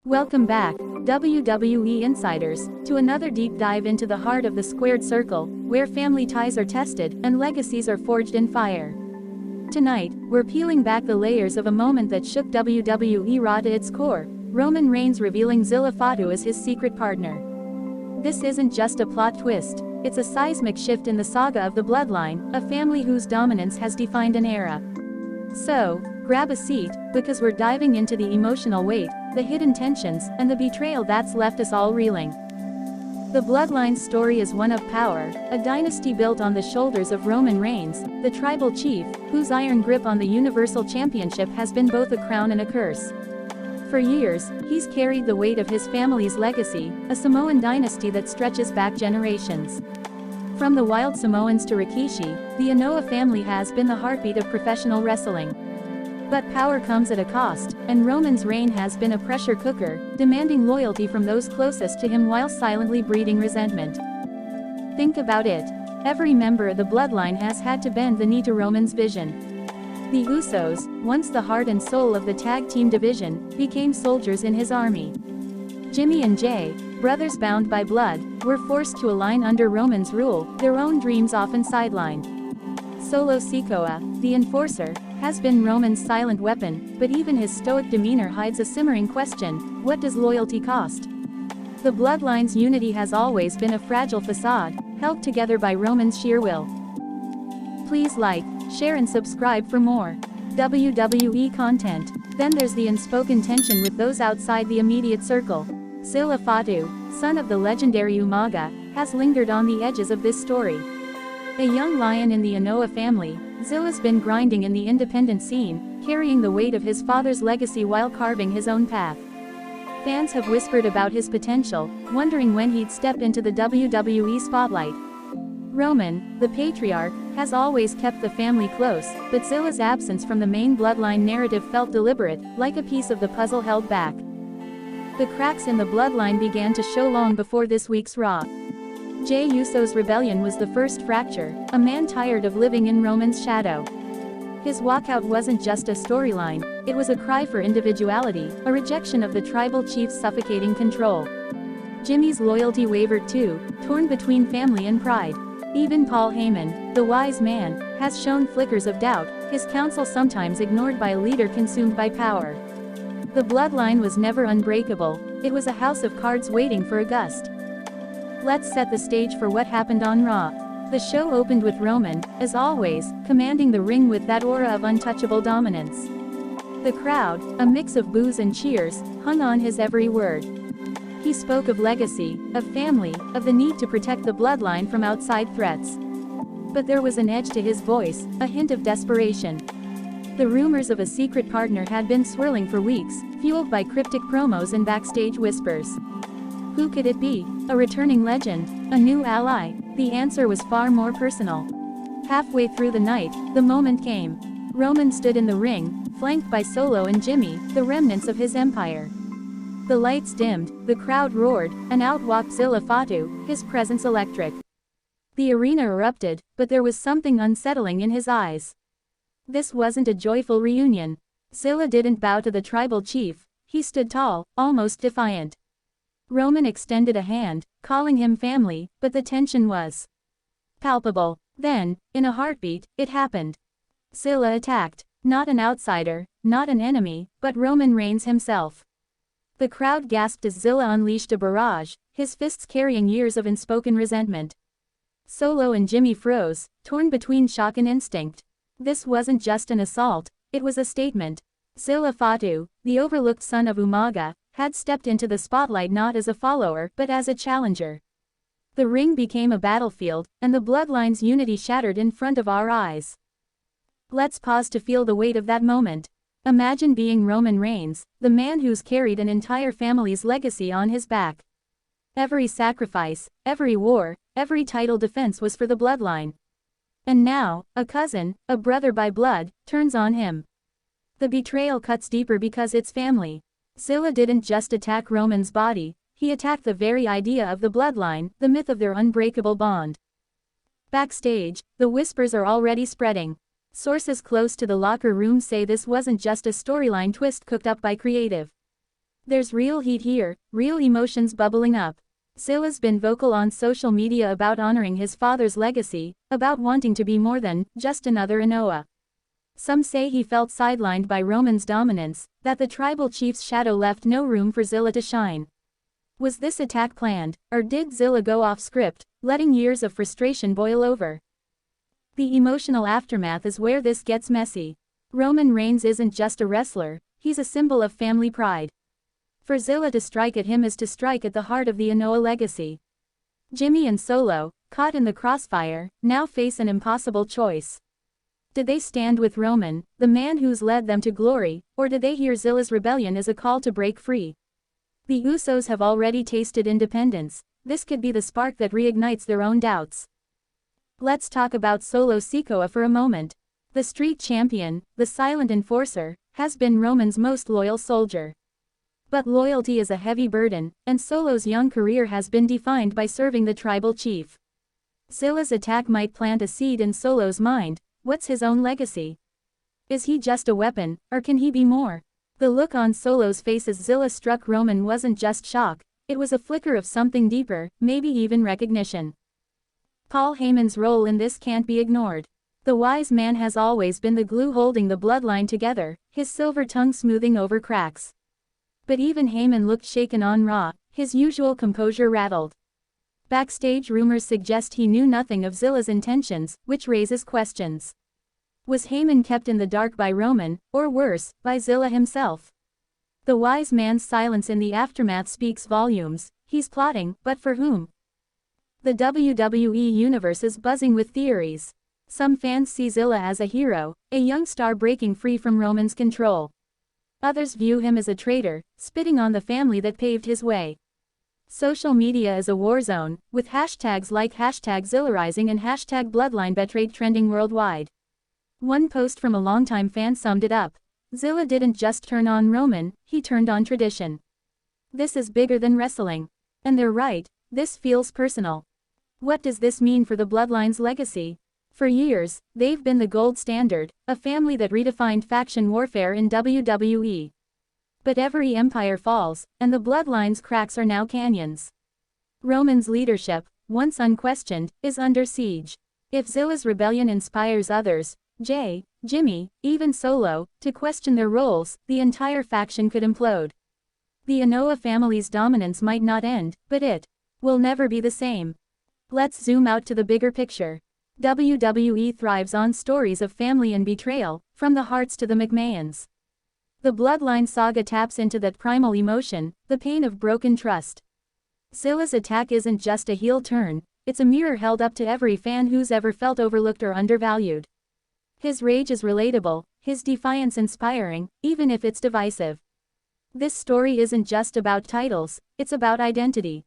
Welcome back, WWE Insiders, to another deep dive into the heart of the squared circle, where family ties are tested and legacies are forged in fire. Tonight, we're peeling back the layers of a moment that shook WWE Raw to its core, Roman Reigns revealing Zilla Fatu as his secret partner. This isn't just a plot twist, it's a seismic shift in the saga of the bloodline, a family whose dominance has defined an era. So, grab a seat, because we're diving into the emotional weight, the hidden tensions, and the betrayal that's left us all reeling. The bloodline's story is one of power, a dynasty built on the shoulders of Roman Reigns, the tribal chief, whose iron grip on the Universal Championship has been both a crown and a curse. For years, he's carried the weight of his family's legacy, a Samoan dynasty that stretches back generations. From the Wild Samoans to Rikishi, the Anoa'i family has been the heartbeat of professional wrestling. But power comes at a cost, and Roman's reign has been a pressure cooker, demanding loyalty from those closest to him while silently breeding resentment. Think about it. Every member of the bloodline has had to bend the knee to Roman's vision. The Usos, once the heart and soul of the tag team division, became soldiers in his army. Jimmy and Jay, brothers bound by blood, were forced to align under Roman's rule, their own dreams often sidelined. Solo Sikoa, the enforcer, has been Roman's silent weapon, but even his stoic demeanor hides a simmering question: what does loyalty cost? The bloodline's unity has always been a fragile facade, held together by Roman's sheer will. Please like, share and subscribe for more WWE content. Then there's the unspoken tension with those outside the immediate circle. Zilla Fatu, son of the legendary Umaga, has lingered on the edges of this story. A young lion in the Anoa'i family, Zilla's been grinding in the independent scene, carrying the weight of his father's legacy while carving his own path. Fans have whispered about his potential, wondering when he'd step into the WWE spotlight. Roman, the patriarch, has always kept the family close, but Zilla's absence from the main bloodline narrative felt deliberate, like a piece of the puzzle held back. The cracks in the bloodline began to show long before this week's Raw. Jey Uso's rebellion was the first fracture, a man tired of living in Roman's shadow. His walkout wasn't just a storyline, it was a cry for individuality, a rejection of the tribal chief's suffocating control. Jimmy's loyalty wavered too, torn between family and pride. Even Paul Heyman, the wise man, has shown flickers of doubt, his counsel sometimes ignored by a leader consumed by power. The bloodline was never unbreakable, it was a house of cards waiting for a gust. Let's set the stage for what happened on Raw. The show opened with Roman, as always, commanding the ring with that aura of untouchable dominance. The crowd, a mix of boos and cheers, hung on his every word. He spoke of legacy, of family, of the need to protect the bloodline from outside threats. But there was an edge to his voice, a hint of desperation. The rumors of a secret partner had been swirling for weeks, fueled by cryptic promos and backstage whispers. Who could it be? A returning legend? A new ally? The answer was far more personal. Halfway through the night, the moment came. Roman stood in the ring, flanked by Solo and Jimmy, the remnants of his empire. The lights dimmed, the crowd roared, and out walked Zilla Fatu, his presence electric. The arena erupted, but there was something unsettling in his eyes. This wasn't a joyful reunion. Zilla didn't bow to the tribal chief, he stood tall, almost defiant. Roman extended a hand, calling him family, but the tension was palpable. Then, in a heartbeat, it happened. Zilla attacked. Not an outsider, not an enemy, but Roman Reigns himself. The crowd gasped as Zilla unleashed a barrage, his fists carrying years of unspoken resentment. Solo and Jimmy froze, torn between shock and instinct. This wasn't just an assault, it was a statement. Zilla Fatu, the overlooked son of Umaga, had stepped into the spotlight not as a follower but as a challenger. The ring became a battlefield, and the bloodline's unity shattered in front of our eyes. Let's pause to feel the weight of that moment. Imagine being Roman Reigns, the man who's carried an entire family's legacy on his back. Every sacrifice, every war, every title defense was for the bloodline. And now, a cousin, a brother by blood, turns on him. The betrayal cuts deeper because it's family. Zilla didn't just attack Roman's body, he attacked the very idea of the bloodline, the myth of their unbreakable bond. Backstage, the whispers are already spreading. Sources close to the locker room say this wasn't just a storyline twist cooked up by creative. There's real heat here, real emotions bubbling up. Zilla's been vocal on social media about honoring his father's legacy, about wanting to be more than just another Inoue. Some say he felt sidelined by Roman's dominance, that the tribal chief's shadow left no room for Zilla to shine. Was this attack planned, or did Zilla go off script, letting years of frustration boil over? The emotional aftermath is where this gets messy. Roman Reigns isn't just a wrestler, he's a symbol of family pride. For Zilla to strike at him is to strike at the heart of the Inoue legacy. Jimmy and Solo, caught in the crossfire, now face an impossible choice. Did they stand with Roman, the man who's led them to glory, or did they hear Zilla's rebellion as a call to break free? The Usos have already tasted independence. This could be the spark that reignites their own doubts. Let's talk about Solo Sikoa for a moment. The street champion, the silent enforcer, has been Roman's most loyal soldier. But loyalty is a heavy burden, and Solo's young career has been defined by serving the tribal chief. Zilla's attack might plant a seed in Solo's mind. What's his own legacy? Is he just a weapon, or can he be more? The look on Solo's face as Zilla struck Roman wasn't just shock, it was a flicker of something deeper, maybe even recognition. Paul Heyman's role in this can't be ignored. The wise man has always been the glue holding the bloodline together, his silver tongue smoothing over cracks. But even Heyman looked shaken on Raw, his usual composure rattled. Backstage rumors suggest he knew nothing of Zilla's intentions, which raises questions. Was Heyman kept in the dark by Roman, or worse, by Zilla himself? The wise man's silence in the aftermath speaks volumes. He's plotting, but for whom? The WWE universe is buzzing with theories. Some fans see Zilla as a hero, a young star breaking free from Roman's control. Others view him as a traitor, spitting on the family that paved his way. Social media is a war zone, with hashtags like #Zillarising and #BloodlineBetrayed trending worldwide. One post from a longtime fan summed it up. Zilla didn't just turn on Roman, he turned on tradition. This is bigger than wrestling. And they're right, this feels personal. What does this mean for the Bloodline's legacy? For years, they've been the gold standard, a family that redefined faction warfare in WWE. But every empire falls, and the Bloodline's cracks are now canyons. Roman's leadership, once unquestioned, is under siege. If Zilla's rebellion inspires others, Jimmy, even Solo, to question their roles, the entire faction could implode. The Inoue family's dominance might not end, but it will never be the same. Let's zoom out to the bigger picture. WWE thrives on stories of family and betrayal, from the Harts to the McMahons. The Bloodline saga taps into that primal emotion, the pain of broken trust. Zilla's attack isn't just a heel turn, it's a mirror held up to every fan who's ever felt overlooked or undervalued. His rage is relatable, his defiance inspiring, even if it's divisive. This story isn't just about titles, it's about identity.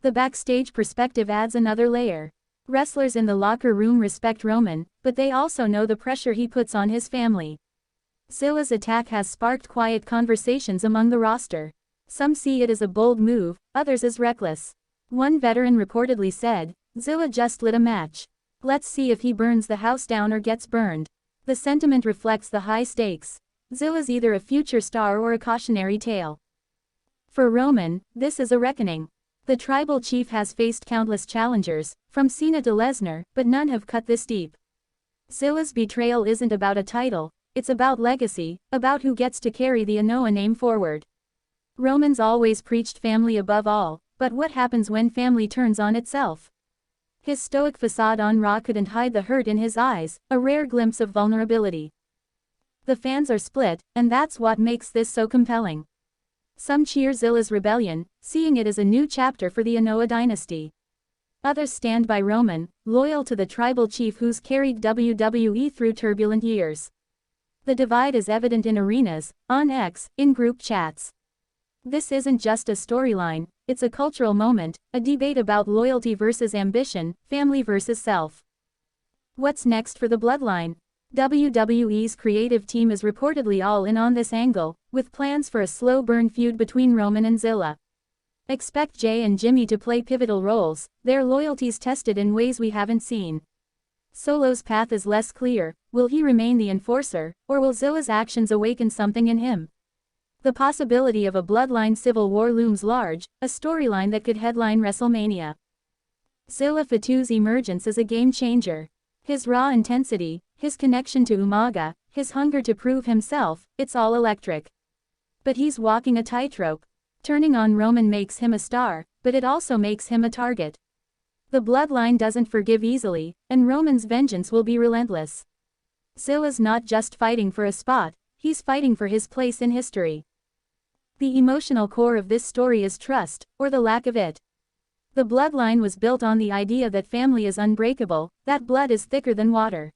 The backstage perspective adds another layer. Wrestlers in the locker room respect Roman, but they also know the pressure he puts on his family. Zilla's attack has sparked quiet conversations among the roster. Some see it as a bold move, others as reckless. One veteran reportedly said, "Zilla just lit a match. Let's see if he burns the house down or gets burned." The sentiment reflects the high stakes. Zilla's either a future star or a cautionary tale. For Roman, this is a reckoning. The tribal chief has faced countless challengers, from Cena to Lesnar, but none have cut this deep. Zilla's betrayal isn't about a title, it's about legacy, about who gets to carry the Inoue name forward. Roman's always preached family above all, but what happens when family turns on itself? His stoic facade on Raw couldn't hide the hurt in his eyes, a rare glimpse of vulnerability. The fans are split, and that's what makes this so compelling. Some cheer Zilla's rebellion, seeing it as a new chapter for the Inoue dynasty. Others stand by Roman, loyal to the tribal chief who's carried WWE through turbulent years. The divide is evident in arenas, on X, in group chats. This isn't just a storyline, it's a cultural moment, a debate about loyalty versus ambition, family versus self. What's next for the Bloodline? WWE's creative team is reportedly all in on this angle, with plans for a slow-burn feud between Roman and Zilla. Expect Jay and Jimmy to play pivotal roles, their loyalties tested in ways we haven't seen. Solo's path is less clear. Will he remain the enforcer, or will Zilla's actions awaken something in him? The possibility of a bloodline civil war looms large, a storyline that could headline WrestleMania. Zilla Fatu's emergence is a game-changer. His raw intensity, his connection to Umaga, his hunger to prove himself, it's all electric. But he's walking a tightrope. Turning on Roman makes him a star, but it also makes him a target. The bloodline doesn't forgive easily, and Roman's vengeance will be relentless. Zilla's not just fighting for a spot, he's fighting for his place in history. The emotional core of this story is trust, or the lack of it. The bloodline was built on the idea that family is unbreakable, that blood is thicker than water.